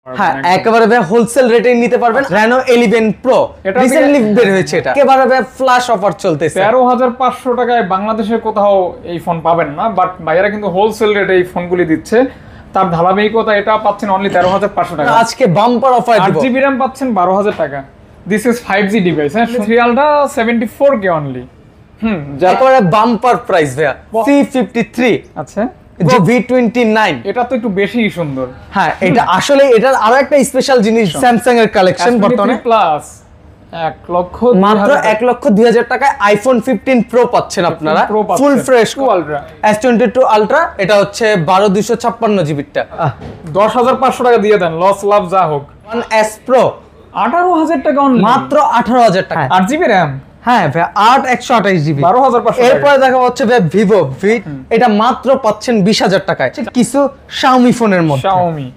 হ্যাঁ একেবারে ভাই হোলসেল রেটে নিতে পারবেন Reno 11 Pro রিসেন্টলি বের হয়েছে এটা একেবারে ভাই ফ্ল্যাশ অফার চলতেছে 13500 টাকায় বাংলাদেশে কোথাও এই ফোন পাবেন না, বাট ভাইয়ারা কিন্তু হোলসেল রেটে এই ফোনগুলি দিচ্ছে। তার ধারাবাহিকতা এটা পাচ্ছেন অনলি 13500 টাকা। আজকে বাম্পার অফার দিব। 8GB RAM পাচ্ছেন 12000 টাকা। দিস ইজ 5G ডিভাইস, হ্যাঁ সিরিয়ালটা 74K অনলি। একেবারে বাম্পার প্রাইস ভাইয়া C53। আচ্ছা যে V29 এটা তো একটু বেশি সুন্দর। হ্যাঁ এটা আসলে এটার আরো একটা স্পেশাল জিনিস স্যামসাং এর কালেকশন বর্তমানে প্লাস 1 লক্ষ মাত্র 1,02,000 টাকায় আইফোন 15 প্রো পাচ্ছেন আপনারা full fresh ultra S22 ultra. এটা হচ্ছে 12256 জিবিটা 10500 টাকা দিয়ে দেন, লস লাভ যা হোক। One S Pro 18000 টাকা অনলি, মাত্র 18000 টাকা 8GB RAM। হ্যাঁ ভাই 128 জিবি 12500। এরপরে দেখা হচ্ছে ভাই ভিভো এটা মাত্র পাচ্ছেন 20000 টাকায়। কিছু Xiaomi ফোনের মধ্যে Xiaomi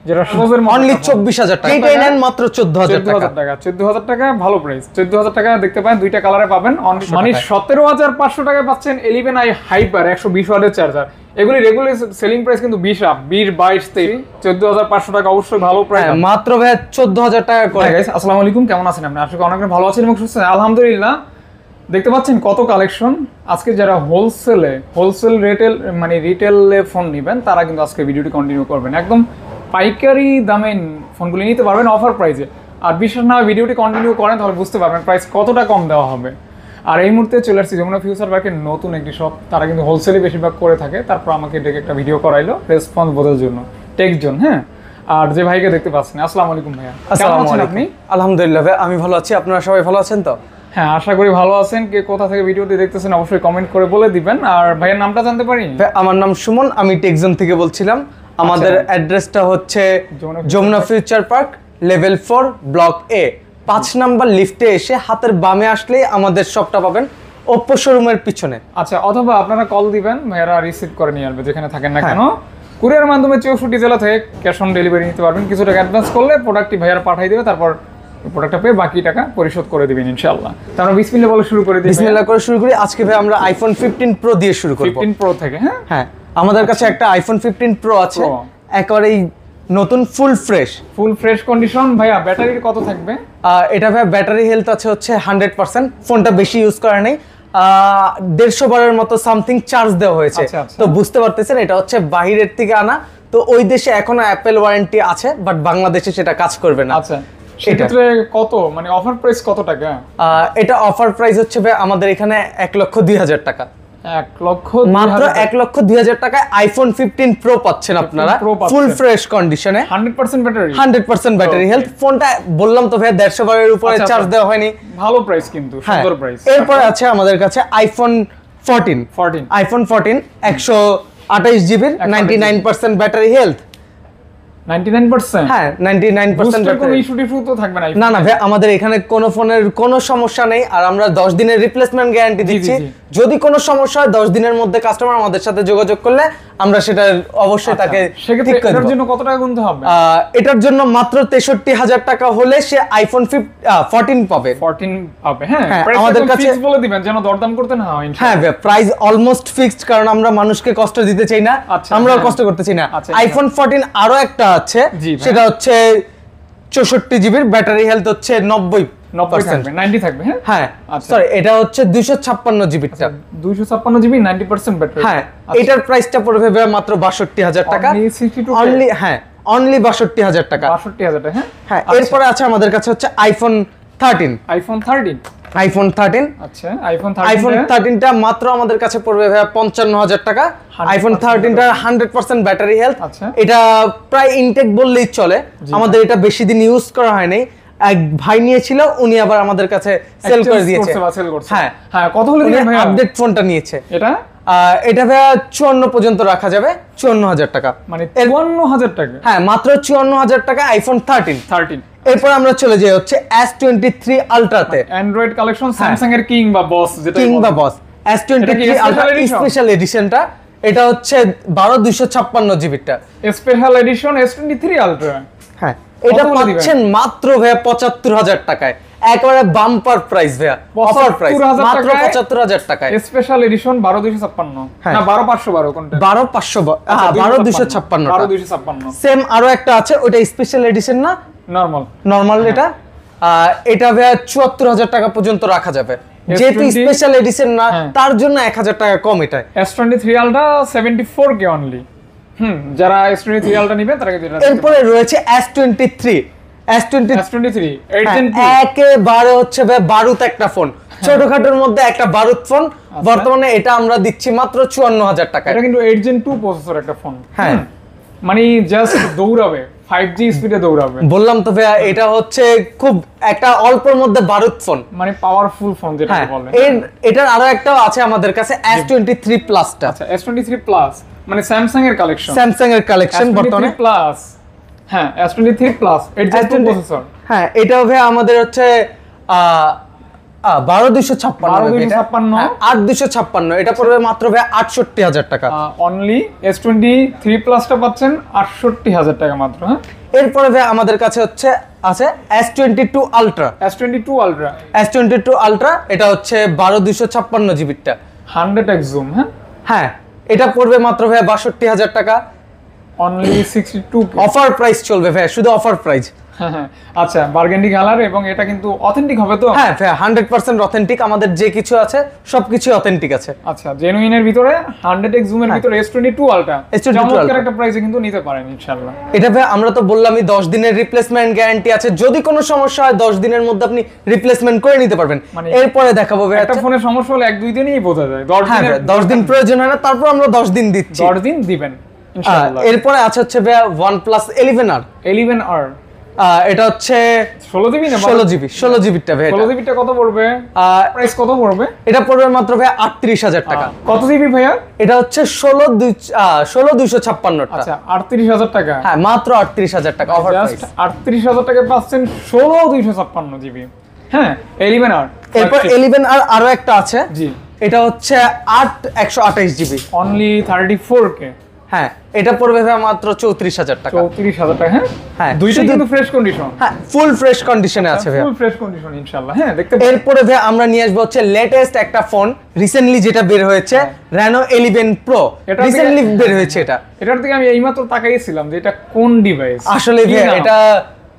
যেটা সহজের মধ্যে অনলি 24000 টাকা, এটা নেন মাত্র 14000 টাকা। 14000 টাকা ভালো প্রাইস। 14000 টাকা দেখতে পাবেন, দুইটা কালারে পাবেন। মানে 17500 টাকায় পাচ্ছেন 11i হাইপার 120 ওয়াটের চার্জার। এগুলি রেগুলার সেলিং প্রাইস কিন্তু 20 22 23 14500 টাকা অবশ্যই ভালো প্রাইস। মাত্র ভাই 14000 টাকা করে। গাইস আসসালামু আলাইকুম, কেমন আছেন আপনি? আশা করি অনেক ভালো আছেন এবং সুস্থ আছেন। আলহামদুলিল্লাহ। দেখতে পাচ্ছেন কত কালেকশন। আজকে যারা হোলসেল রিটেলে ফোন নেবেন তারা কিন্তু আজকে ভিডিওটি কন্টিনিউ করবেন। একদম পাইকারি দামে ফোনগুলি নিতে পারবেন অফার প্রাইসে। আর বিশেষ না ভিডিওটি কন্টিনিউ করেন তাহলে বুঝতে পারবেন প্রাইস কতটা কম দেওয়া হবে। আর এই মুহূর্তে চলে আসছি যমুনা ফিউচার পার্কের নতুন একটি শপ। তারা কিন্তু হোলসেলই বেশিরভাগ করে থাকে। তারপর আমাকে ডেকে একটা ভিডিও করাইলো রেসপন্স বোঝার জন্য, টেক জোন। হ্যাঁ, আর যে ভাইকে দেখতে পাচ্ছেন, আসসালামু আলাইকুম ভাইয়া, কেমন আছেন আপনি? আলহামদুলিল্লাহ ভাই আমি ভালো আছি, আপনারা সবাই ভালো আছেন তো? হ্যাঁ আশা করি ভালো আছেন। কে কোথা থেকে ভিডিওটি দেখতেছেন অবশ্যই কমেন্ট করে বলে দিবেন। আর ভাইয়ের নামটা জানতে পারি? আমার নাম সুমন, আমি টেকজন থেকে বলছিলাম। আমাদের অ্যাড্রেসটা হচ্ছে Jamuna Future Park level 4 block A 5 number লিফটে এসে হাতের বামে আসলে আমাদের শপটা পাবেন ওপ্পো শোরুমের পিছনে। আচ্ছা, অথবা আপনারা কল দিবেন, ভাইয়ারা রিসিভ করে নিয়ে আসবে যেখানে থাকেন না কেন। কুরিয়ার মাধ্যমে 64 জেলা থেকে ক্যাশ অন ডেলিভারি নিতে পারবেন। কিছু টাকা অ্যাডভান্স করলে প্রোডাক্টটি ভাইয়ারা পাঠিয়ে দেবে, তারপর প্রোডাক্টটা পেয়ে বাকি টাকা পরিশোধ করে দিবেন ইনশাআল্লাহ। তারপর বিসমিল্লাহ বলে শুরু করে দিই। বিসমিল্লাহ করে শুরু করি। আজকে ভাই আমরা আইফোন 15 প্রো দিয়ে শুরু করব। 15 প্রো থেকে। হ্যাঁ হ্যাঁ আমাদের কাছে একটা আইফোন 15 প্রো আছে, একেবারেই নতুন ফুল ফ্রেশ কন্ডিশন। ভাইয়া ব্যাটারির কত থাকবে? এটা ভাই ব্যাটারি হেলথ আছে হচ্ছে 100%। ফোনটা বেশি ইউজ করা নেই, 150 বারের মতো সামথিং চার্জ দেওয়া হয়েছে। তো বুঝতে পারতেছেন এটা হচ্ছে বাইরের থেকে আনা। তো ওই দেশে এখনো অ্যাপেল ওয়ারেন্টি আছে, বাট বাংলাদেশে সেটা কাজ করবে না। আচ্ছা, সেক্ষেত্রে কত মানে অফার প্রাইস কত টাকা? এটা অফার প্রাইস হচ্ছে ভাই আমাদের এখানে 1,02,000 টাকা। 1,02,000 টাকায় আইফোন 15 প্রো পাচ্ছেন আপনারা ফুল ফ্রেশ কন্ডিশনে, 100% ব্যাটারি হেলথ। ফোনটা বললাম তো ভাই 150 বারের উপরে চার্জ দেওয়া হয়নি। ভালো প্রাইস কিন্তু, সুন্দর প্রাইস। এরপর আছে আমাদের কাছে আইফোন 14 128 জিবির 99% ব্যাটারি হেলথ। 99%? হ্যাঁ 99% কোনো ইস্যু টিস্যু তো থাকবে না? না ভাই আমাদের এখানে কোনো ফোনের কোনো সমস্যা নেই। আর আমরা 10 দিনের রিপ্লেসমেন্ট গ্যারান্টি দিচ্ছি। যদি কোনো সমস্যা হয় 10 দিনের মধ্যে কাস্টমার আমাদের সাথে যোগাযোগ করলে আমরা সেটা অবশ্যই তাকে ঠিক করে দেব। এটার জন্য কত টাকা গুনতে হবে? এটার জন্য মাত্র 63000 টাকা হলে সে আইফোন 14 পাবে। 14 পাবে। হ্যাঁ আমাদের কাছে ফিক্স বলে দিবেন যেন দরদাম করতে না হয়। হ্যাঁ ভাই প্রাইস অলমোস্ট ফিক্সড, কারণ আমরা মানুষকে কষ্ট দিতে চাই না, আমরাও কষ্ট করতে চাই না। আইফোন 14 আরো একটা আছে, সেটা হচ্ছে 64 জিবির ব্যাটারি হেলথ হচ্ছে 90 থাকবে। হ্যাঁ সরি এটা হচ্ছে 256 জিবিটা। 256 জিবি 90% ব্যাটারি। হ্যাঁ এটার প্রাইসটা পড়বে মাত্র 62000 টাকা অনলি। হ্যাঁ অনলি 62000 টাকা। 62000 টাকা। হ্যাঁ এরপরে আছে আমাদের কাছে হচ্ছে আইফোন 13। আচ্ছা আইফোন 13টা মাত্র আমাদের কাছে পড়বে 55000 টাকা। আইফোন 13টা 100% ব্যাটারি হেলথ। এটা প্রায় ইনটেক বললেই চলে, আমাদের এটা বেশি দিন ইউজ করা হয়নি। এক ভাই নিয়েছিল, উনি আবার আমাদের কাছে সেল করে দিয়েছে। হ্যাঁ কত হলো ভাই? আপডেট ফোনটা নিয়েছে। এটা ভাই 54 পর্যন্ত রাখা যাবে, 54000 টাকা। মানে 54000 টাকা? হ্যাঁ মাত্র 54000 টাকা আইফোন 13। এরপর আমরা চলে যাই হচ্ছে S23 আলট্রাতে। অ্যান্ড্রয়েড কালেকশন স্যামসাং এর কিং বা বস S23 আলট্রা স্পেশাল এডিশনটা। এটা হচ্ছে 12256 জিবিটা স্পেশাল এডিশন S23 আলট্রা। হ্যাঁ এটা পাচ্ছেন মাত্র ভাই 75000 টাকায়। একেবারে বাম্পার প্রাইস ভাইয়া, অফার প্রাইস ৭৫,০০০ মাত্র টাকায় ৭৫,০০০ টাকায়। স্পেশাল এডিশন 12256 হ্যাঁ। না 12512 কোনটা? 12256 12256 সেম আরো একটা আছে, ওটা স্পেশাল এডিশন না, নরমাল নরমাল এটা। এটা ভাইয়া ৭৪,০০০ টাকা পর্যন্ত রাখা যাবে, যেহেতু স্পেশাল এডিশন না তার জন্য ১,০০০ টাকা কম এটায়। S23 ultra 74K only. যারা S23 আলট্রা নেবে তারা কিন্তু এটা। এরপরে রয়েছে S23 S23 8 Gen 2 একেবারে হচ্ছে ভাই বারুদ একটা ফোন, ছোটখাটোর মধ্যে একটা বারুদ ফোন। বর্তমানে এটা আমরা দিচ্ছি মাত্র ৫৪,০০০ টাকা। এটা কিন্তু 8 Gen 2 প্রসেসর একটা ফোন। হ্যাঁ, মানে জাস্ট দৌড়াবে 5G স্পিডে দৌড়াবে। বললাম তো ভাইয়া, এটা হচ্ছে খুব একটা অল্পের মধ্যে বারুদ ফোন, মানে পাওয়ারফুল ফোন যেটা বলে। এটার আরো একটাও আছে আমাদের কাছে, S23 প্লাসটা। আচ্ছা, S23 প্লাস মানে স্যামসাং এর কালেকশন, স্যামসাং এর কালেকশন বর্তমানে প্লাস। হ্যাঁ, S23 প্লাস 8 Gen 2 প্রসেসর। হ্যাঁ, এটাও ভাইয়া আমাদের হচ্ছে ১২,২৫৬ ৮,২৫৬, এটা পড়বে মাত্র ভাই ৬৮,০০০ টাকা। অনলি S23 প্লাসটা পাচ্ছেন ৬৮,০০০ টাকা মাত্র। হ্যাঁ, এরপরে ভাই আমাদের কাছে হচ্ছে আছে S22 ultra. S22 ultra, S22 ultra এটা হচ্ছে ১২,২৫৬ জিবিটা, 100x জুম। হ্যাঁ হ্যাঁ, এটা পড়বে মাত্র ভাই ৬২,০০০ টাকা। অনলি 62। অফার প্রাইস চলবে ভাই, শুধু অফার প্রাইস। হ্যাঁ, আচ্ছা, বার্গেন্ডি কালার এবং এটা কিন্তু অথেন্টিক হবে তো? হ্যাঁ ভাই, 100% অথেন্টিক, আমাদের যে কিছু আছে সবকিছু অথেন্টিক আছে। আচ্ছা, জেনুইনের ভিতরে 100x জুমের ভিতরে S22 আলট্রা চমৎকার একটা প্রাইসে কিন্তু নিতে পারেন ইনশাআল্লাহ। এটা ভাই আমরা তো বললামই 10 দিনের রিপ্লেসমেন্ট গ্যারান্টি আছে, যদি কোনো সমস্যা হয় 10 দিনের মধ্যে আপনি রিপ্লেসমেন্ট করে নিতে পারবেন। এরপরে দেখাবো ভাই, একটা ফোনের সমস্যা হলে 1-2 দিনেই বোঝা যায়। 10 দিন প্রয়োজন হয় না, তারপর আমরা 10 দিন দিচ্ছি। 10 দিন দিবেন ইনশাআল্লাহ। এরপরে আছে হচ্ছে ভাই OnePlus 11R। 11R এটা হচ্ছে 16 জিবি না 16 জিবিটা ভাই। 16 জিবিটা কত পড়বে? প্রাইস কত পড়বে? এটা পড়বে মাত্র ভাই ৩৮,০০০ টাকা। কত জিবি ভাইয়া? এটা হচ্ছে 16,256 টাকা। আচ্ছা, ৩৮,০০০ টাকা। হ্যাঁ, মাত্র ৩৮,০০০ টাকা অফার প্রাইস। ৩৮,০০০ টাকা পাচ্ছেন 16,256 জিবি। হ্যাঁ, 11R। এরপর 11R আরো একটা আছে, জি, এটা হচ্ছে 128 জিবি, অনলি 34K। হ্যাঁ, এটা পড়বে ভাই মাত্র 34,০০০ টাকা। 34,০০০ টাকা। হ্যাঁ হ্যাঁ, দুইটাই কিন্তু ফ্রেশ কন্ডিশন। হ্যাঁ, ফুল ফ্রেশ কন্ডিশনে আছে ভাই, ফুল ফ্রেশ কন্ডিশন ইনশাআল্লাহ। হ্যাঁ, দেখতে এরপরে ভাই আমরা নিয়ে আসবো হচ্ছে লেটেস্ট একটা ফোন, রিসেন্টলি যেটা বের হয়েছে, Reno 11 Pro। রিসেন্টলি বের হয়েছে এটা। এটার দিকে আমি এইমাত্র তাকাইছিলাম যে এটা কোন ডিভাইস। আসলে ভাই এটা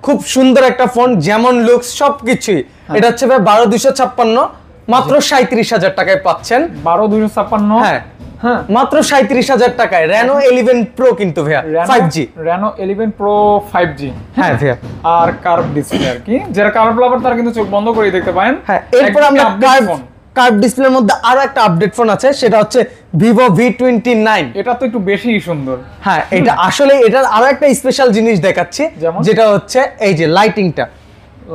খুব সুন্দর একটা ফোন, যেমন লুকস সবকিছুই। এটা হচ্ছে ভাই ১২,২৫৬ মাত্র ৩৭,০০০ টাকায় পাচ্ছেন। ১২,২৫৬। হ্যাঁ হ্যাঁ, মাত্র ৩৭,০০০ টাকায় Reno 11 Pro কিন্তু ভাইয়া 5G। Reno 11 Pro 5G। হ্যাঁ ভাইয়া, আর কার্ভ ডিসপ্লে আর কি, যারা কার্ভ লাভার তারা কিন্তু চোখ বন্ধ করে দেখতে পারেন। হ্যাঁ, এরপর আমরা কার্ভ ডিসপ্লের মধ্যে আরো একটা আপডেট ফোন আছে, সেটা হচ্ছে Vivo V29। এটা তো একটু বেশিই সুন্দর। হ্যাঁ, এটা আসলে এটার আরো একটা স্পেশাল জিনিস দেখাচ্ছি, যেটা হচ্ছে এই যে লাইটিংটা।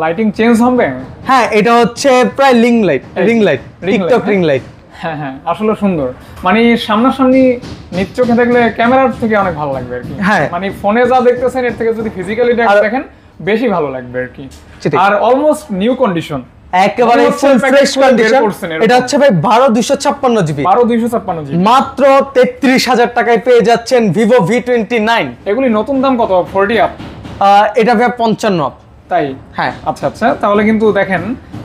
লাইটিং চেঞ্জ হবে? হ্যাঁ, এটা হচ্ছে প্রায় ring light, TikTok ring light. হ্যাঁ হ্যাঁ, আসলে সুন্দর। মানে সামনাসামনি নিজ চোখে দেখলে ক্যামেরার থেকে অনেক ভালো লাগবে আর কি। হ্যাঁ, মানে ফোনে যা দেখতেছেন এর থেকে যদি ফিজিক্যালি দেখেন বেশি ভালো লাগবে আর কি। আর অলমোস্ট নিউ কন্ডিশন, একেবারে ফুল ফ্রেশ কন্ডিশন। এটা হচ্ছে ভাই ১২,২৫৬ জিবি, ১২,২৫৬ জিবি, মাত্র ৩৩,০০০ টাকায় পেয়ে যাচ্ছেন Vivo V29। এগুলি নতুন দাম কত? 40 আপ? এটা ভাই 55 আপ। তাই? হ্যাঁ। আচ্ছা আচ্ছা, তাহলে কিন্তু দেখেন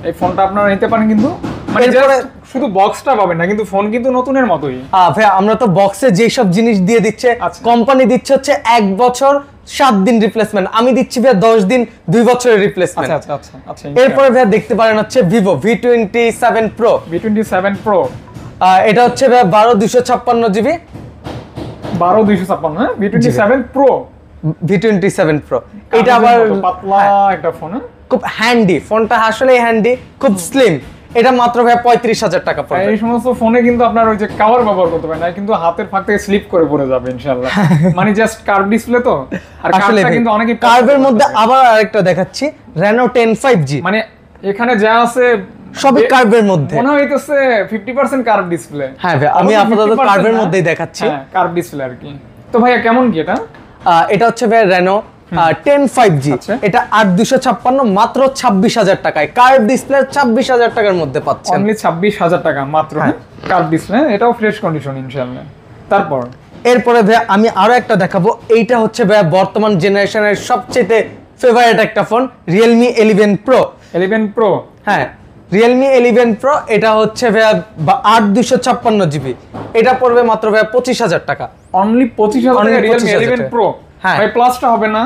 এই ফোনটা আপনারা নিতে পারেন কিন্তু, মানে শুধু বক্সটা পাবেন না কিন্তু ফোন কিন্তু নতুনের মতোই। ভাই আমরা তো বক্সে যেই সব জিনিস দিয়ে দিচ্ছে, কোম্পানি দিচ্ছে হচ্ছে 1 বছর 7 দিন রিপ্লেসমেন্ট, আমি দিচ্ছি ভাই 10 দিন 2 বছরের রিপ্লেসমেন্ট। আচ্ছা আচ্ছা আচ্ছা। এরপরে ভাই দেখতে পারেন হচ্ছে Vivo V27 Pro। V27 Pro এটা হচ্ছে ভাই ১২,২৫৬ জিবি, ১২,২৫৬। হ্যাঁ, V27 Pro, V27 Pro। এটা আবার পাতলা একটা ফোন, খুব হ্যান্ডি, ফোনটা আসলে হ্যান্ডি, খুব স্লিম। এটা মাত্র ভাই ৩৫,০০০ টাকা পড়বে। এই সমস্ত ফোনে কিন্তু আপনার ওই যে কভার ব্যবহার করতে পারেন না, কিন্তু হাতের ফাঁক থেকে স্লিপ করে পড়ে যাবে ইনশাআল্লাহ। মানে জাস্ট কার্ভ ডিসপ্লে তো, আর কার্ভটা কিন্তু অনেকে কার্ভের মধ্যে আবার আরেকটা দেখাচ্ছি, Reno 10 5G। মানে এখানে যা আছে সবই কার্ভের মধ্যে, মনে হইতেছে 50% কার্ভ ডিসপ্লে। হ্যাঁ ভাই, আমি আপাতত কার্ভের মধ্যেই দেখাচ্ছি। হ্যাঁ, কার্ভ ডিসপ্লে আর কি। তো ভাইয়া কেমন কি এটা? এটা হচ্ছে ভাই Reno 10 5G। এটা ৮,২৫৬ মাত্র ২৬,০০০ টাকায়, কার্ভ ডিসপ্লে ২৬,০০০ টাকার মধ্যে পাচ্ছেন। অনলি ২৬,০০০ টাকা মাত্র। কার্ভ ডিসপ্লে, এটাও ফ্রেশ কন্ডিশন ইনশাআল্লাহ। তারপর এরপরে ভাই আমি আরো একটা দেখাবো, এইটা হচ্ছে ভাই বর্তমান জেনারেশনের সবচেয়ে ফেভারিট একটা ফোন, Realme 11 Pro। 11 প্রো, হ্যাঁ Realme 11 Pro, এটা হচ্ছে ভাইয়া 8/256 GB, এটা পড়বে মাত্র ভাইয়া 25,000 টাকা। অনলি 25,000 টাকা Realme 25,000 11 প্রো। হ্যাঁ ভাই প্লাসটা হবে না?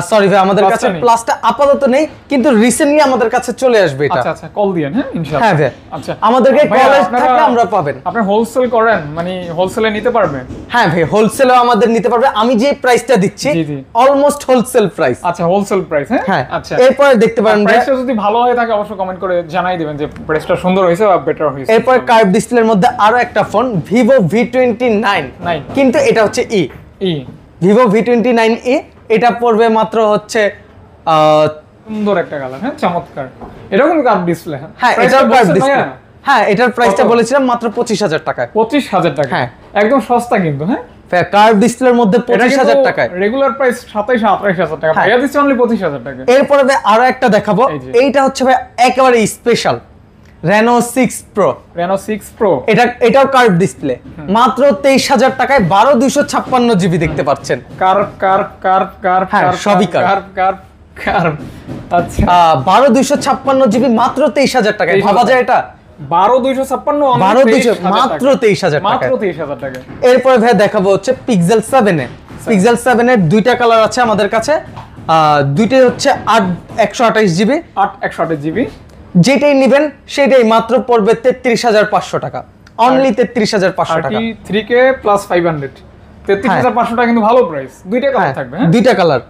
সরি ভাই, আমাদের Plus কাছে টা নেই। প্লাসটা আপাতত নেই, কিন্তু রিসেন্টলি আমাদের কাছে চলে আসবে এটা। আচ্ছা আচ্ছা, কল দিয়েন হ্যাঁ ইনশাআল্লাহ। হ্যাঁ ভাই, আচ্ছা আমাদেরকে ভাইয়া, কলেজ আপনারা- থাকলে আমরা পাবেন। আপনি হোলসেল করেন, মানে হোলসেলে নিতে পারবেন? হ্যাঁ ভাই, হোলসেলও আমাদের নিতে পারবে। আমি যে প্রাইসটা দিচ্ছি জি, জি। Almost wholesale price. আচ্ছা হোলসেল প্রাইস, হ্যাঁ হ্যাঁ, আচ্ছা। এরপরে দেখতে পারেন ভাই, প্রাইসটা যদি ভালো হয়ে থাকে অবশ্যই কমেন্ট করে জানাই দিবেন যে প্রাইসটা সুন্দর হয়েছে বা বেটার হয়েছে। এরপর কার্ভ ডিসপ্লের মধ্যে আরো একটা ফোন Vivo V29, কিন্তু এটা হচ্ছে Vivo V29e, এটা পড়বে মাত্র হচ্ছে সুন্দর একটা কালার, হ্যাঁ চমৎকার। এটাও কিন্তু কার্ভ ডিসপ্লে। হ্যাঁ এটার কার্ভ ডিসপ্লে। হ্যাঁ এটার প্রাইসটা বলেছিলাম মাত্র 25,000 টাকায়। 25,000 টাকা, হ্যাঁ একদম সস্তা কিন্তু। হ্যাঁ কার্ভ ডিসপ্লের মধ্যে 25,000 টাকায়। রেগুলার প্রাইস 27-28,000 টাকা, ভাইয়া দিচ্ছে অনলি 25,000 টাকা। এরপরে ভাই আরো একটা দেখাবো, এই যে। এইটা হচ্ছে ভাই একেবারে special Reno 6 Pro। Reno 6 Pro, এটাও কার্ভ ডিসপ্লে, মাত্র 23,000 টাকায় 12/256 GB দেখতে পাচ্ছেন। কার্ভ হ্যাঁ, সবই curve। কার্ভ। আচ্ছা 12/256 GB মাত্র 23,000 টাকায়, ভাবা যায় এটা? 12,256 12,200 মাত্র 23,000 টাকা। মাত্র 23,000 টাকা। এরপরে ভাই দেখাবো হচ্ছে Pixel 7 এ। Pixel 7 এর দুইটা কালার আছে আমাদের কাছে, দুইটাই হচ্ছে 128 GB। 128 GB, যেটাই নেবেন সেটাই মাত্র পড়বে 33,500 টাকা, অনলি 33,500 টাকা। 33K প্লাস 500, 33,500 টাকা কিন্তু ভালো প্রাইস। দুইটা কালার থাকবে, হ্যাঁ দুইটা কালার,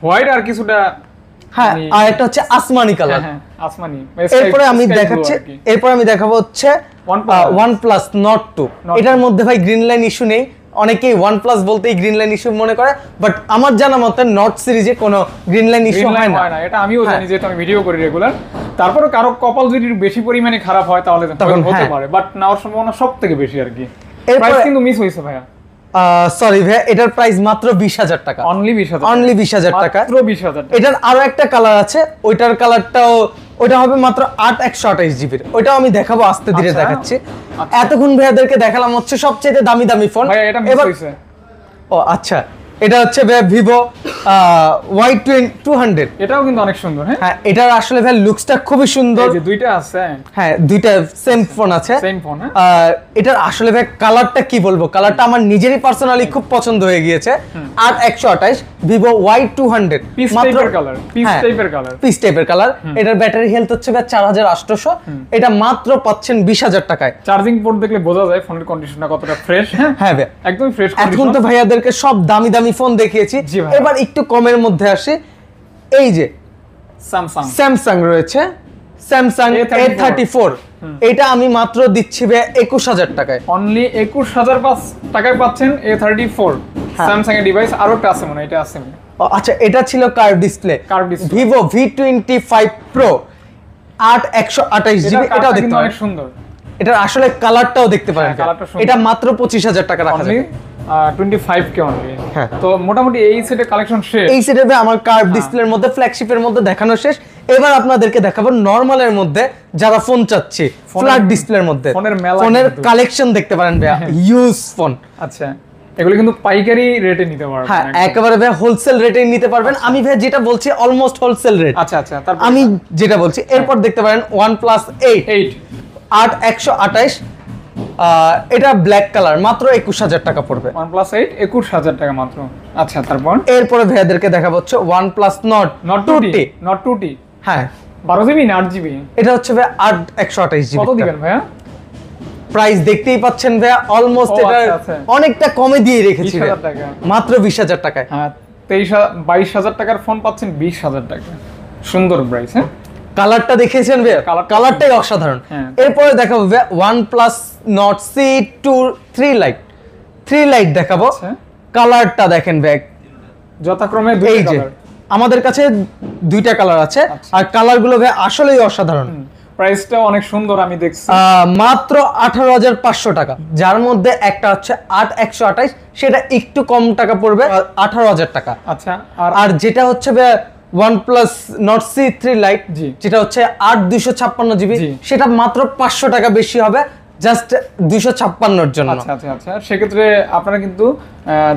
হোয়াইট আর কিছুটা হ্যাঁ মানে- আর একটা হচ্ছে আসমানি কালার। হ্যাঁ আসমানি। এরপরে আমি দেখাচ্ছি, এরপর আমি দেখাবো হচ্ছে OnePlus Nord 2। এটার মধ্যে ভাই গ্রিন লাইন ইস্যু নেই। অনেকেই OnePlus বলতেই গ্রিন লাইন ইস্যু মনে করে, বাট আমার জানা মতে নট সিরিজে কোনো গ্রিন লাইন ইস্যু হয় না। এটা আমিও হ্যাঁ। জানি, যেহেতু আমি ভিডিও করি রেগুলার। তারপরে কারো কপাল যদি বেশি পরিমাণে খারাপ হয় তাহলে তখন হতে হ্যাঁ। পারে, বাট নেওয়ার সম্ভাবনা সব থেকে বেশি আর কি। এরপরে- প্রাইস কিন্তু মিস হয়েছে ভাইয়া। সরি ভাই, এটার প্রাইস মাত্র 20,000 টাকা, অনলি 20,000, অনলি 20,000 টাকা। মাত্র 20,000 টাকা। এটার আরো একটা কালার আছে, ওইটার কালারটাও ওইটা হবে মাত্র 8/128 GB। ওইটাও আমি দেখাবো, আস্তে ধীরে আচ্ছা। দেখাচ্ছি। আচ্ছা। এতক্ষণ ভাইয়াদেরকে দেখালাম হচ্ছে সবচেয়ে দামি দামি ফোন। ভাইয়া এটা মিস হয়েছে। ও আচ্ছা, এটা হচ্ছে ভাই Vivo Y200। এটাও কিন্তু অনেক সুন্দর, হ্যাঁ হ্যাঁ এটার আসলে ভাই লুকসটা খুবই সুন্দর। এই যে দুইটা আছে, হ্যাঁ দুইটা সেম ফোন আছে, সেম ফোন। হ্যাঁ এটার আসলে ভাই কালারটা কি বলবো, কালারটা আমার নিজেরই পার্সোনালি খুব পছন্দ হয়ে গিয়েছে। 8/128 Vivo Y200, পিস টাইপের কালার, পিস টাইপের কালার, পিস টাইপের কালার। এটার ব্যাটারি হেলথ হচ্ছে ভাই 4,800। এটা মাত্র পাচ্ছেন 20,000 টাকায়। চার্জিং পোর্ট দেখলে বোঝা যায় ফোনের কন্ডিশনটা কতটা ফ্রেশ। হ্যাঁ ভাই, একদম ফ্রেশ এখন কন্ডিশন। তো ভাইয়াদেরকে সব দামি দামি ফোন দেখিয়েছি, জি ভাই। এবার একটু কমের মধ্যে আসে। এই যে স্যামসাং রয়েছে, স্যামসাং A34। এটা আমি মাত্র দিচ্ছি ভাই 21,000 টাকায়। অনলি 21,000 টাকায় পাচ্ছেন A34 স্যামসাং এর ডিভাইস। আরো একটা আছে মনে হয়, এটা আছে মনে হয়। আচ্ছা, এটা ছিল curve display, Vivo V25 Pro 8/128 GB। এটাও দেখতে অনেক পারেন, সুন্দর। এটা আসলে কালারটাও দেখতে পারেন। হ্যাঁ, কালারটা সুন্দর। এটা মাত্র 25,000 টাকা রাখা যাবে। 25K only. হ্যাঁ। তো মোটামুটি এই সেটের কালেকশন শেষ। এই সেটে আমার কার্ভ ডিসপ্লের মধ্যে, ফ্ল্যাগশিপের মধ্যে দেখানো শেষ। এবার আপনাদেরকে দেখাবো নরমালের মধ্যে যারা ফোন চাচ্ছে, ফ্ল্যাট ডিসপ্লের মধ্যে ফোনের কালেকশন দেখতে পারেন ভাই, ইউজ ফোন। আচ্ছা, এগুলো কিন্তু পাইকারি রেটে নিতে পারবেন। হ্যাঁ একেবারে ভাই হোলসেল রেটে নিতে পারবেন। আমি ভাই যেটা বলছি অলমোস্ট হোলসেল রেট। আচ্ছা আচ্ছা, তারপর আমি যেটা বলছি, এরপর দেখতে পারেন OnePlus 8 8/128। এটা ব্ল্যাক কালার, মাত্র 21,000 টাকা পড়বে। OnePlus 8 21,000 টাকা মাত্র। আচ্ছা, তারপর এরপরে ভাইয়াদেরকে দেখাবো হচ্ছে OnePlus Nord 2T। Nord 2T, হ্যাঁ 12GB না 8GB? এটা হচ্ছে ভাই 8/128 GB। কত দিবেন ভাইয়া? প্রাইস দেখতেই পাচ্ছেন ভাইয়া, অলমোস্ট এটা অনেকটা কমে দিয়ে রেখেছি, 20,000 টাকা, মাত্র 20,000 টাকায়। হ্যাঁ 22,000 টাকার ফোন পাচ্ছেন 20,000 টাকা। সুন্দর প্রাইস। হ্যাঁ, কালারটা দেখেছেন ভাইয়া, কালারটাই অসাধারণ। এরপরে দেখাবো ভাইয়া OnePlus Nord C3 Lite দেখাবো। কালারটা দেখেন ভাই, যথাক্রমে এই দুইটা যে কালার। আমাদের কাছে দুইটা কালার আছে, আর কালারগুলো ভাই আসলেই অসাধারণ। প্রাইসটাও অনেক সুন্দর আমি দেখছি। মাত্র 18,500 টাকা, যার মধ্যে একটা হচ্ছে 8/128, সেটা একটু কম টাকা পড়বে, 18,000 টাকা। আচ্ছা, আর যেটা হচ্ছে OnePlus Nord C3 Lite, যেটা হচ্ছে 8/256 GB, সেটা মাত্র 500 টাকা বেশি হবে, জাস্ট 256 এর জন্য। আচ্ছা আচ্ছা আচ্ছা, সেক্ষেত্রে আপনারা কিন্তু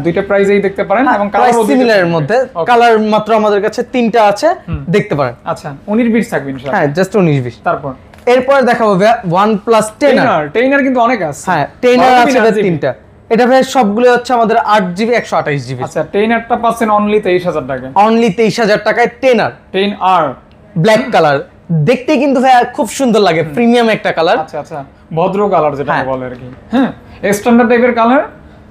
দুইটা প্রাইজেই দেখতে পারেন এবং কালার সিমিলার এর মধ্যে, কালার মাত্র আমাদের কাছে 3টা আছে, দেখতে পারেন। আচ্ছা 19-20 থাকবে ইনশাআল্লাহ। হ্যাঁ জাস্ট 19-20। তারপর এরপর দেখাবো ভাই OnePlus 10R। টেইনার কিন্তু অনেক আছে। হ্যাঁ 10R আছে 3টা। এটা ভাই সবগুলো হচ্ছে আমাদের 8GB 128GB। আচ্ছা 10R টা পাচ্ছেন অনলি 23000 টাকা। অনলি 23000 টাকায় 10R। 10R ব্ল্যাক কালার, দেখতে কিন্তু ভাই খুব সুন্দর লাগে, প্রিমিয়াম একটা কালার। আচ্ছা আচ্ছা, ভদ্র কালার যেটা বলে আর কি। হ্যাঁ স্ট্যান্ডার্ড টাইপের কালার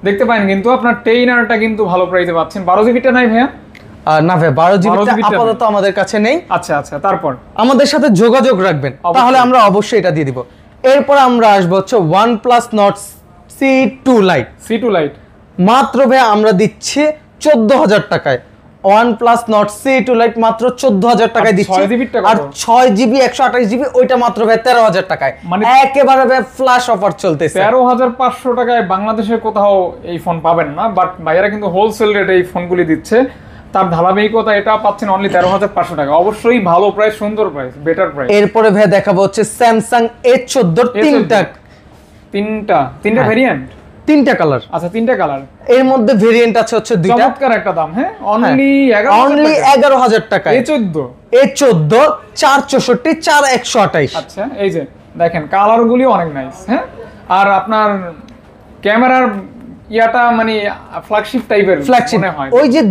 দেখতে পারেন, কিন্তু আপনার 10R টা কিন্তু ভালো প্রাইসে পাচ্ছেন। 12GB টা নাই ভাইয়া? না ভাই 12GB আপাতত আমাদের কাছে নেই। আচ্ছা আচ্ছা, তারপর আমাদের সাথে যোগাযোগ রাখবেন, তাহলে আমরা অবশ্যই এটা দিয়ে দিব। এরপর আমরা আসবো হচ্ছে OnePlus Nord C2 Lite। C2 Lite মাত্র ভাই আমরা দিচ্ছি 14000 টাকায়। OnePlus Nord C2 Lite মাত্র 14000 টাকায় দিচ্ছি। আর 6GB 128GB ওইটা মাত্র ভাই 13000 টাকায়। মানে একেবারে ভাই ফ্ল্যাশ অফার চলতেছে। 13500 টাকায় বাংলাদেশে কোথাও এই ফোন পাবেন না, বাট ভাইয়ারা কিন্তু হোলসেল রেটে এই ফোনগুলি দিচ্ছে। তার ধারাবাহিকতা এটা পাচ্ছেন অনলি 13500 টাকা। অবশ্যই ভালো প্রাইস, সুন্দর প্রাইস, বেটার প্রাইস। এরপরে ভাই দেখাবো হচ্ছে Samsung A14 তিনটা ভেরিয়েন্ট, 3টা কালার। আচ্ছা 3টা কালার, এর মধ্যে ভেরিয়েন্ট আছে হচ্ছে 2টা। চমৎকার একটা দাম। হ্যাঁ অনলি 11000 টাকা। A14 464 4128। আচ্ছা এই যে দেখেন কালার গুলি অনেক নাইস। হ্যাঁ আর আপনার ক্যামেরার ইয়াটা মানে ফ্ল্যাগশিপ টাইপের মনে হয়। ওই যে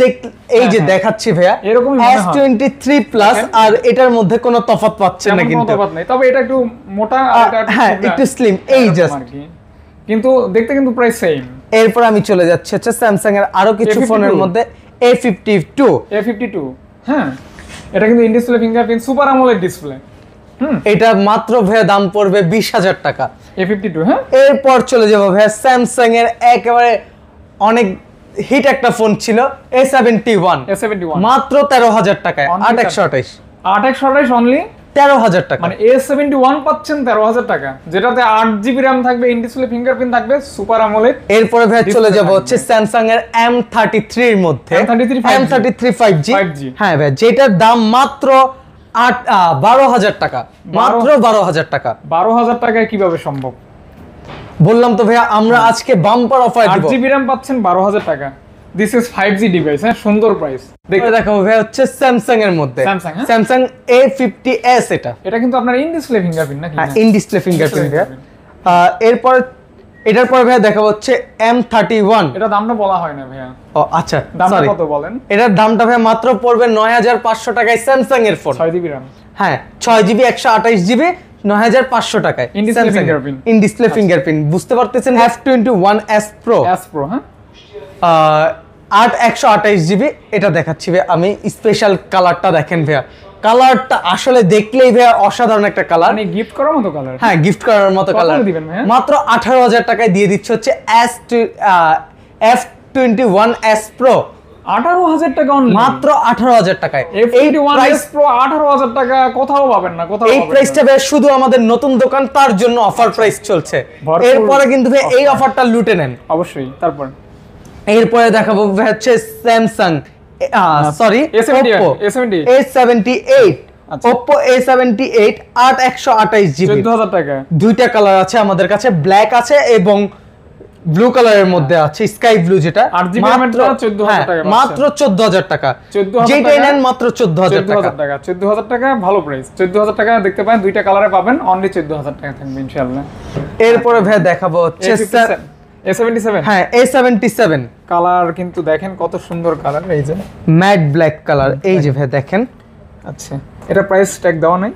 এই যে দেখাচ্ছি ভাইয়া এরকমই মনে হয়। S23 প্লাস আর এটার মধ্যে কোনো তফাৎ পাচ্ছেন না কিন্তু। কোনো তফাৎ নাই, তবে এটা একটু মোটা আর এটা হ্যাঁ একটু স্লিম, এই জাস্ট। কিন্তু দেখতে কিন্তু প্রায় সেম। এরপর আমি চলে যাচ্ছি হচ্ছে স্যামসাং এর আরো কিছু ফোনের মধ্যে A52। হ্যাঁ এটা কিন্তু in display fingerprint super AMOLED display. এটা মাত্র ভাইয়া দাম পড়বে 20000 টাকা। A52। হ্যাঁ এরপর চলে যাব ভাইয়া স্যামসাং এর একেবারে অনেক হিট একটা ফোন ছিল A71 মাত্র 13000 টাকায়। 8128 অনলি 13000 টাকা। মানে A71 পাচ্ছেন 13000 টাকা, যেটাতে 8GB RAM থাকবে, ইন ডিসপ্লে ফিঙ্গারপ্রিন্ট থাকবে, সুপার আমোলেড। এরপরে ভাই চলে যাব হচ্ছে স্যামসাং এর M33 এর মধ্যে, M33 5G। হ্যাঁ ভাই যেটার দাম মাত্র 12000 টাকা, মাত্র 12000 টাকা। 12000 টাকায় কিভাবে সম্ভব? বললাম তো ভাইয়া আমরা আজকে বাম্পার অফার দিব। 8GB RAM পাচ্ছেন 12000 টাকা। This is 5G device. হ্যাঁ সুন্দর প্রাইস। দেখাবো ভাই হচ্ছে স্যামসাং এর মধ্যে স্যামসাং A50s। এটা কিন্তু আপনার ইন ডিসপ্লে ফিঙ্গারপ্রিন্ট নাকি? হ্যাঁ ইন ডিসপ্লে ফিঙ্গারপ্রিন্ট। এরপর এটার পরে ভাইয়া দেখাবো হচ্ছে M31। এটা দামটা বলা হয় না ভাইয়া। ও আচ্ছা দামটা কত বলেন? এটার দামটা ভাইয়া মাত্র পড়বে 9500 টাকায় স্যামসাং এর ফোন। 6GB RAM। হ্যাঁ 6GB 128GB 9500 টাকায়। In display fingerprint. In display fingerprint বুঝতে পারতেছেন। F21s Pro। হ্যাঁ 128GB এটা দেখাচ্ছি ভাই আমি। স্পেশাল কালারটা দেখেন ভাইয়া, কালারটা আসলে দেখলেই ভাইয়া অসাধারণ একটা কালার, মানে গিফট করার মতো কালার। হ্যাঁ গিফট করার মতো কালার। মাত্র 18000 টাকায় দিয়ে দিচ্ছে হচ্ছে F21s Pro। 18000 টাকা অনলি, মাত্র 18000 টাকায়। F21s Pro 18000 টাকা কোথাও পাবেন না, কোথাও। এই প্রাইসটা ভাই শুধু আমাদের নতুন দোকান, তার জন্য অফার প্রাইস চলছে। এরপরে কিন্তু ভাই এই অফারটা লুটে নেন অবশ্যই। তারপর এরপরে দেখাবো হচ্ছে Samsung sorry A78। Oppo A78 8128GB 14000 টাকা। দুইটা কালার আছে আমাদের কাছে, ব্ল্যাক আছে এবং ব্লু কালারের মধ্যে আছে, স্কাই ব্লু যেটা। 8GB RAM এর 14000 টাকা, মাত্র 14000 টাকা। যেটাই নেন মাত্র 14000 টাকা। 14000 টাকা ভালো প্রাইস। 14000 টাকা দেখতে পাবেন, দুইটা কালারে পাবেন, অনলি 14000 টাকা থাকবে ইনশাআল্লাহ। এরপরে ভাই দেখাবো হচ্ছে A77। হ্যাঁ A77 কালার কিন্তু দেখেন কত সুন্দর কালার, এই যে ম্যাট ব্ল্যাক কালার। এই যে ভাই দেখেন। আচ্ছা এটা প্রাইস ট্যাগ দেওয়া নাই?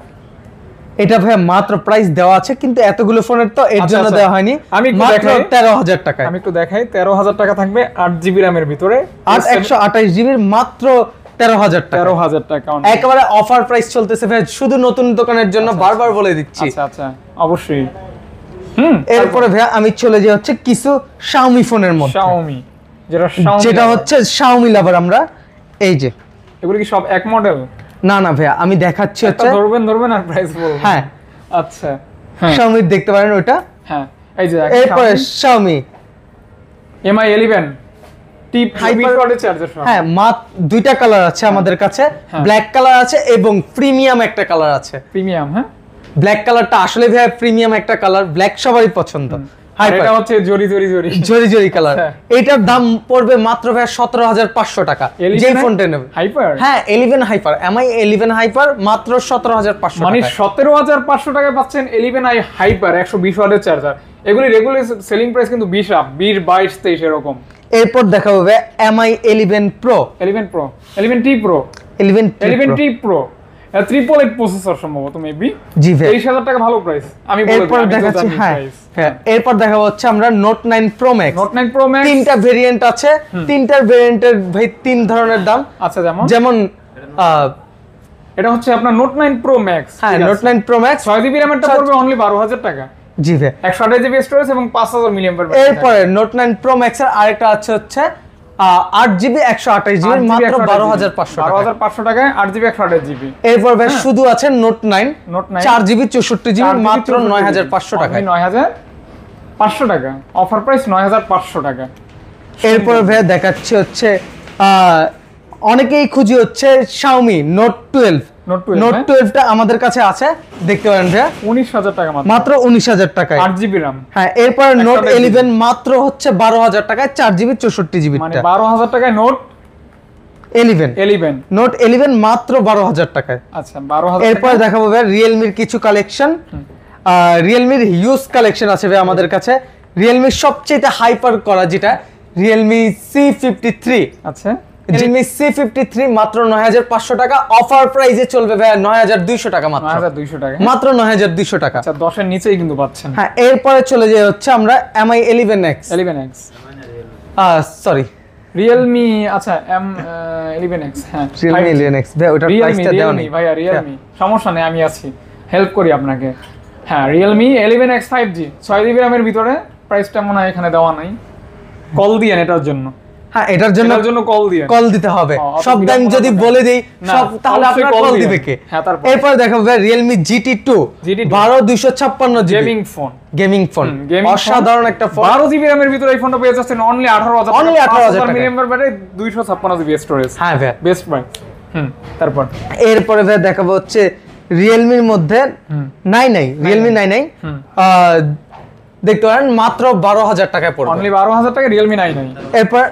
এটা ভাই মাত্র প্রাইস দেওয়া আছে, কিন্তু এতগুলো ফোনের তো এর জন্য দেওয়া হয়নি। আমি মাত্র 13000 টাকা। আমি একটু দেখাই। 13000 টাকা থাকবে 8GB RAM এর ভিতরে, 128GB মাত্র 13000 টাকা। 13000 টাকা একেবারে অফার প্রাইস চলতেছে ভাই, শুধু নতুন দোকানের জন্য, বারবার বলে দিচ্ছি। আচ্ছা আচ্ছা অবশ্যই। এরপরে ভাই আমি চলে যাই হচ্ছে কিছু Xiaomi ফোনের মধ্যে। Xiaomi যেটা হচ্ছে Xiaomi লাভার আমরা। এই যে এগুলো কি সব এক মডেল? না না ভাই আমি দেখাচ্ছি হচ্ছে ধরবেন আর প্রাইস বলবেন। হ্যাঁ আচ্ছা Xiaomi দেখতে পারেন ওটা। হ্যাঁ এই যে এরপরে Xiaomi Mi 11 টিপ হাইপার চার্জার। হ্যাঁ দুইটা কালার আছে আমাদের কাছে, ব্ল্যাক কালার আছে এবং প্রিমিয়াম একটা কালার আছে। প্রিমিয়াম। হ্যাঁ ব্ল্যাক কালারটা আসলে ভাই প্রিমিয়াম একটা কালার, ব্ল্যাক সবারই পছন্দ। আর এটা হচ্ছে জরি জরি জরি জরি জরি কালার। আচ্ছা। এটার দাম পড়বে মাত্র ভাই 17500 টাকা। যেই ফোনটা নেবে হাইপার, হ্যাঁ 11 হাইপার, MI 11 হাইপার মাত্র 17500 টাকা। মানে 17500 টাকায় পাচ্ছেন 11i হাইপার 120 ওয়াটের চার্জার। এগুলি রেগুলার সেলিং প্রাইস কিন্তু 20 আপ, 20 22 23 এরকম। এরপর দেখাবো ভাই MI 11 Pro, 11 Pro, 11T Pro, 11T Pro, triple 8 processor সম্ভবত মেবি। জি ভাই 23000 টাকা ভালো প্রাইস। আমি বলে এরপর দেখাচ্ছি, হ্যাঁ এরপর দেখাবো হচ্ছে আমরা Note 9 Pro Max। Note 9 Pro Max তিনটা ভেরিয়েন্ট আছে, তিনটার ভেরিয়েন্টের ভাই তিন ধরনের দাম। আচ্ছা যেমন এটা হচ্ছে আপনার Note 9 Pro Max। হ্যাঁ Note 9 Pro Max 6GB র্যামেরটা পড়বে অনলি 12000 টাকা। জি ভাই 128GB স্টোরেজ এবং 5000 মিলিঅ্যাম্পিয়ার ব্যাটারি। এরপরে Note 9 Pro Max এর আরেকটা আছে হচ্ছে 8GB 128GB মাত্র 12500 টাকা। 12500 টাকায় 8GB 128GB। এরপর ভাই শুধু আছে Note 9 4GB 64GB মাত্র 9500 টাকা। 9500 টাকা অফার প্রাইস, 9500 টাকা। এরপর ভাই দেখাচ্ছি হচ্ছে অনেকেই খুঁজি হচ্ছে Xiaomi Note 12। Note 12টা আমাদের কাছে আছে, দেখতে পারেন ভাই 19000 টাকা মাত্র 19000 টাকায় 8GB RAM। হ্যাঁ এরপর Note 11 মাত্র হচ্ছে 12000 টাকায় 4GB 64GB, মানে 12000 টাকায় Note 11 Note 11 মাত্র 12000 টাকায়। আচ্ছা 12000। এরপর দেখাবো ভাই Realme এর কিছু কালেকশন। Realme এর হিউজ কালেকশন আছে ভাই আমাদের কাছে। Realme এর সবচেয়ে হাইপার করা যেটা Realme C53। আচ্ছা Realme C53 মাত্র 9500 টাকা, অফার প্রাইসে চলবে ভাই 9200 টাকা মাত্র। 9200 টাকা মাত্র 9200 টাকা। আচ্ছা 10 এর নিচেই কিন্তু পাচ্ছেন। হ্যাঁ এরপরে চলে যাই হচ্ছে আমরা MI 11X। সরি Realme, আচ্ছা M11X। হ্যাঁ Realme 11X ভাই ওটার প্রাইসটা দেওয়া নেই ভাইয়া। Realme সমস্যা নেই, আমি আছি, হেল্প করি আপনাকে। হ্যাঁ Realme 11X 5G 6GB RAM-এর ভিতরে, প্রাইসটা মনে হয় এখানে দেওয়া নাই। কল দিয়েন এটার জন্য। হ্যাঁ এটার জন্য কল দিতে হবে। সব দাম যদি বলে দেই সব, তাহলে আপনারা কল দিবে কে? এরপর দেখাবো ভাই Realme GT2 12256GB gaming phone অসাধারণ একটা ফোন। 12GB RAM এর ভিতরে এই ফোনটা পেয়ে যাচ্ছেন অনলি 18000 টাকা। Milliampere battery, 256GB storage. হ্যাঁ ভাই বেস্ট প্রাইস। তারপর এরপরে ভাই দেখাবো হচ্ছে Realme এর মধ্যে Realme 99 দেখতে পারেন মাত্র 12000 টাকায় পড়বে, অনলি 12000 টাকা Realme 99। এরপর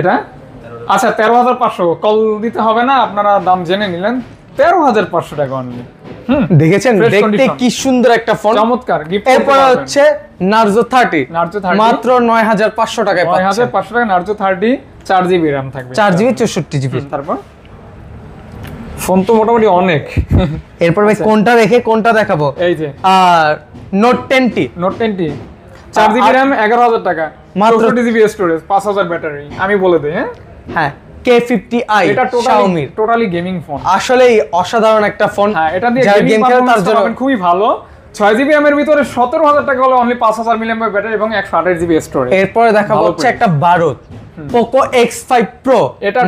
এটা আচ্ছা 13500, কল দিতে হবে না, আপনারা দাম জেনে নিলেন। 13500 টাকা অনলি। দেখেছেন দেখতে কি সুন্দর একটা ফোন, চমৎকার গিফট। এরপর হচ্ছে Narzo 30 মাত্র 9500 টাকায় পাচ্ছেন। 9500 টাকা Narzo 30, 4GB RAM থাকবে, 4GB 64GB। তারপর ফোন তো মোটামুটি অনেক। এরপর ভাই কোনটা রেখে কোনটা দেখাবো? এই যে Note 10T 4GB RAM 11000 টাকা, মাত্র 64GB স্টোরেজ, 5000 ব্যাটারি। আমি বলে দেই হ্যাঁ K50i এটা Xiaomi টোটালি গেমিং ফোন। আসলেই অসাধারণ একটা ফোন। হ্যাঁ এটা দিয়ে গেম খেলে তার জন্য খুবই ভালো। 6GB RAM এর ভিতরে 17000 টাকা হলে অনলি 5000 মিলিঅ্যাম্পিয়ার ব্যাটারি এবং 128GB স্টোরেজ। এরপর দেখাবো হচ্ছে একটা বারুদ Poco X5 Pro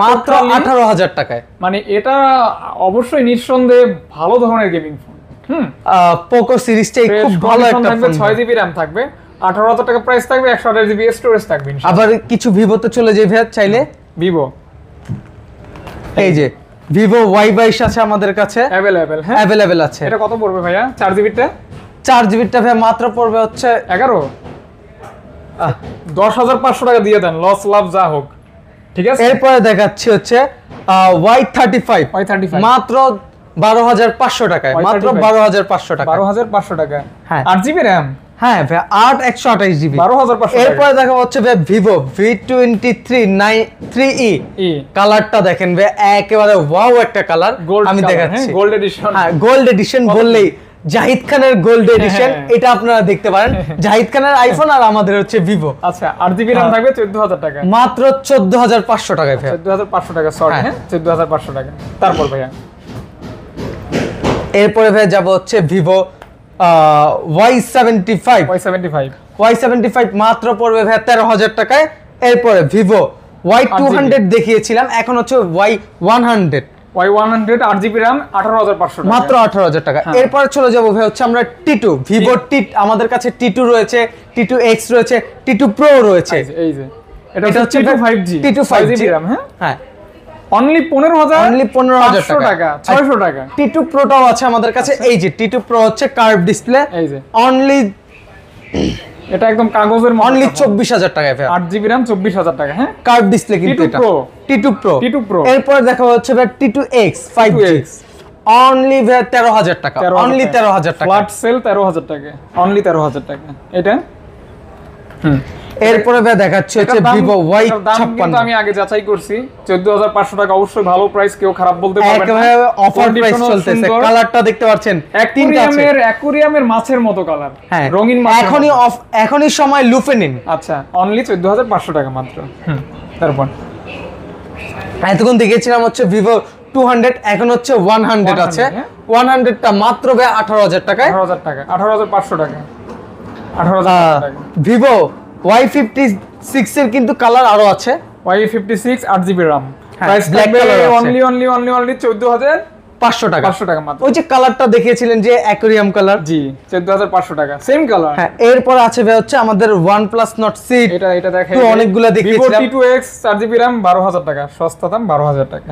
মাত্র 18000 টাকায়। মানে এটা অবশ্যই নিঃসন্দেহে ভালো ধরনের গেমিং ফোন। Poco সিরিজটাই খুব ভালো একটা ফোন। 6GB RAM থাকবে, 18000 টাকা প্রাইস থাকবে, 128GB স্টোরেজ থাকবে। আবার কিছু ভিভোতে চলে যাই ভাই চাইলে। ভিভো এই যে Vivo Y22 আছে আমাদের কাছে, अवेलेबल আছে। এটা কত পড়বে ভাইয়া? 4GB টা 4GB টা ভাই মাত্র পড়বে হচ্ছে 10500 টাকা দিয়ে দেন, লস লাভ যা হোক, ঠিক আছে। এরপরে দেখাচ্ছি হচ্ছে Y35 মাত্র 12500 টাকায়, মাত্র 12500 টাকা। 12500 টাকা। হ্যাঁ 8GB RAM। হ্যাঁ ভাই 8 128GB 12500। এরপরে দেখা হচ্ছে ভাই Vivo V23 3E কালারটা দেখেন ভাই, একেবারে ওয়াও একটা কালার। আমি দেখাচ্ছি গোল্ড এডিশন। হ্যাঁ গোল্ড এডিশন বললেই জাহিদ খানের গোল্ড এডিশন, এটা আপনারা দেখতে পারেন। জাহিদ খানের আইফোন আর আমাদের হচ্ছে Vivo। আচ্ছা 8GB RAM থাকবে 14000 টাকা, মাত্র 14500 টাকায় ভাই। 14500 টাকা, সরি হ্যাঁ 14500 টাকা। তারপর ভাইয়া এরপরে ভাই যাব হচ্ছে Vivo Y75 মাত্র পড়বে ভাই 13000 টাকায়। এরপরে Vivo Y200 দেখিয়েছিলাম, এখন হচ্ছে Y100 8GB RAM 18500 টাকা, মাত্র 18000 টাকা। এরপরে চলে যাব ভাই হচ্ছে আমরা T2 Vivo T, আমাদের কাছে T2 রয়েছে, T2X রয়েছে, T2 Pro রয়েছে। এই যে এটা হচ্ছে T2 5G 5GB RAM। হ্যাঁ অনলি 15,000 অনলি 15,000 টাকা 600 টাকা। T2 Proটাও আছে আমাদের কাছে। এই যে T2 Pro হচ্ছে কার্ভ ডিসপ্লে, এই যে অনলি এটা একদম কাগজের মতো, অনলি 24,000 টাকায় ভাই। 8GB RAM 24,000 টাকা। হ্যাঁ, কার্ভ ডিসপ্লে কিন্তু T2 এটা Pro, T2 Pro। Pro এরপর দেখা হচ্ছে ভাই T2X 5G, অনলি ভাই 13,000 টাকা, অনলি 13,000 টাকা। ফ্ল্যাট সেল 13,000 টাকা, অনলি 13,000 টাকা এটা। এরপরে ভাই দেখাচ্ছে হচ্ছে Vivo Y56, কিন্তু আমি আগে যাচাই করছি 14,500 টাকা, অবশ্যই ভালো প্রাইস, কেউ খারাপ বলতে পারবে না। একেবারে অফার প্রাইস চলতেছে। কালারটা দেখতে পাচ্ছেন, অ্যাকুরিয়ামের মাছের মতো কালার, হ্যাঁ রঙিন মাছ। এখনই সময় লুফে নিন। আচ্ছা, অনলি 14,500 টাকা মাত্র। তারপর এতক্ষণ দেখেছিলাম হচ্ছে Vivo 200, এখন হচ্ছে 100 আছে। 100টা মাত্র ভাই 18,000 টাকায়, 18,000 টাকা, 18,500 টাকা, 18,000 টাকা। Vivo Y56 এর কিন্তু কালার আরো আছে। Y56 8GB RAM, হ্যাঁ, প্রাইস black থাকবে color আছে। অনলি 14,500 টাকা, 500 টাকা মাত্র। ওই যে কালারটা দেখিয়েছিলেন যে অ্যাকোয়ারিয়াম কালার, জি 14,500 টাকা, সেম কালার। হ্যাঁ। এরপর আছে ভাই হচ্ছে আমাদের OnePlus Nord 6, এটা দেখাই, তো অনেকগুলা দেখিয়েছিলাম। Vivo T2X 4GB RAM 12,000 টাকা, সস্তা দাম 12,000 টাকা।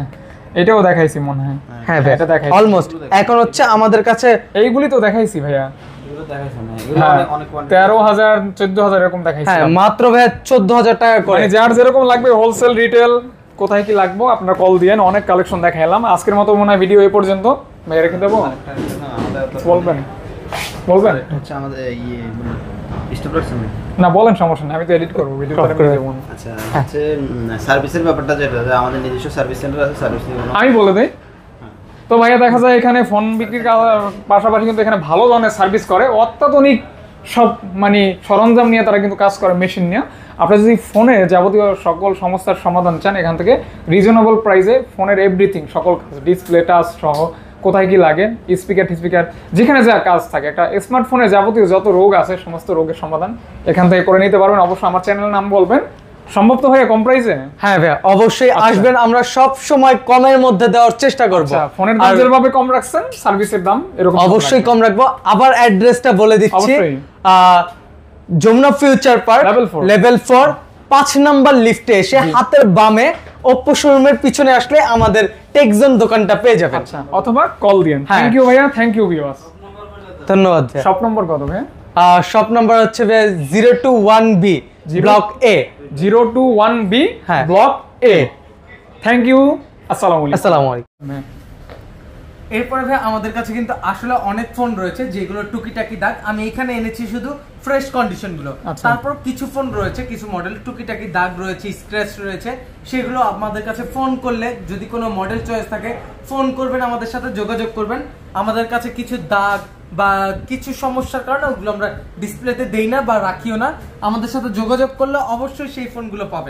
এটাও দেখাইছি মনে হয়। হ্যাঁ ভাই, এটা দেখাইছি অলমোস্ট। এখন হচ্ছে আমাদের কাছে এইগুলি তো দেখাইছি ভাইয়া, এগুলো দেখাইছে না, এগুলো অনেক 13,000 14,000 এরকম দেখাইছি। হ্যাঁ মাত্র ভাই 14,000 টাকা করে। মানে যার যেরকম লাগবে, হোলসেল রিটেল কোথায় কি লাগবে আপনারা কল দিয়েন, অনেক কালেকশন দেখাইলাম। আজকের মতো মনে হয় ভিডিও এই পর্যন্ত। ভাইয়া রেখে দেবো, বলবেন হচ্ছে আমাদের স্টপ রাখছেন না, বলেন, সমস্যা নেই, আমি তো এডিট করবো ভিডিও। আচ্ছা, হচ্ছে সার্ভিসের ব্যাপারটা যেটা, যে আমাদের নিজস্ব সার্ভিস সেন্টার আছে, সার্ভিস আমি বলে দেই। তো ভাইয়া দেখা যায় এখানে ফোন বিক্রির পাশাপাশি কিন্তু এখানে ভালো ধরনের সার্ভিস করে, অত্যাধুনিক সব মানে সরঞ্জাম নিয়ে তারা কিন্তু কাজ করে, মেশিন নিয়ে। আপনারা যদি ফোনে যাবতীয় সকল সমস্যার সমাধান চান, এখান থেকে রিজনেবল প্রাইসে ফোনের এভরিথিং, সকল ডিসপ্লে টাচ সহ কোথায় কি লাগে, স্পিকার যেখানে যা কাজ থাকে, একটা স্মার্টফোনে যাবতীয় যত রোগ আছে সমস্ত রোগের সমাধান এখান থেকে করে নিতে পারবেন। অবশ্যই আমার চ্যানেলের নাম বলবেন, সম্ভব তো ভাইয়া কম প্রাইসে। হ্যাঁ ভাই, অবশ্যই আসবেন, আমরা সব সময় কমের মধ্যে দেওয়ার চেষ্টা করব। আচ্ছা, ফোনের দাম যেভাবে কম রাখছেন, সার্ভিসের দাম এরকম অবশ্যই কম রাখবো। আবার অ্যাড্রেসটা বলে দিচ্ছি, অবশ্যই। Jamuna Future Park level 4 5 number লিফটে এসে হাতের বামে ওপ্পো শোরুমের পিছনে আসলে আমাদের টেকজোন দোকানটা পেয়ে যাবেন। আচ্ছা, অথবা কল দিন। হ্যাঁ। থ্যাংক ইউ ভাইয়া, থ্যাংক ইউ ভিউয়ার্স। ধন্যবাদ ভাই। শপ নম্বর কত ভাই? শপ নাম্বার হচ্ছে 021B ব্লক A, 021B হ্যাঁ, ব্লক A। থ্যাংক ইউ, আসসালামু আলাইকুম। আসসালামু আলাইকুম। হ্যাঁ। এরপরে ভাই আমাদের কাছে কিন্তু আসলে অনেক ফোন রয়েছে যেগুলো টুকিটাকি দাগ, আমি এখানে এনেছি শুধু ফ্রেশ কন্ডিশন গুলো। আচ্ছা। তারপর কিছু ফোন রয়েছে, কিছু মডেল টুকিটাকি দাগ রয়েছে, স্ক্র্যাচ রয়েছে, সেগুলো আমাদের কাছে ফোন করলে যদি কোনো মডেল চয়েস থাকে ফোন করবেন, আমাদের সাথে যোগাযোগ করবেন। আমাদের কাছে কিছু দাগ বা কিছু সমস্যার কারণে ওগুলো আমরা ডিসপ্লেতে দেই না বা রাখিও না, আমাদের সাথে যোগাযোগ করলে অবশ্যই সেই ফোনগুলো পাবেন।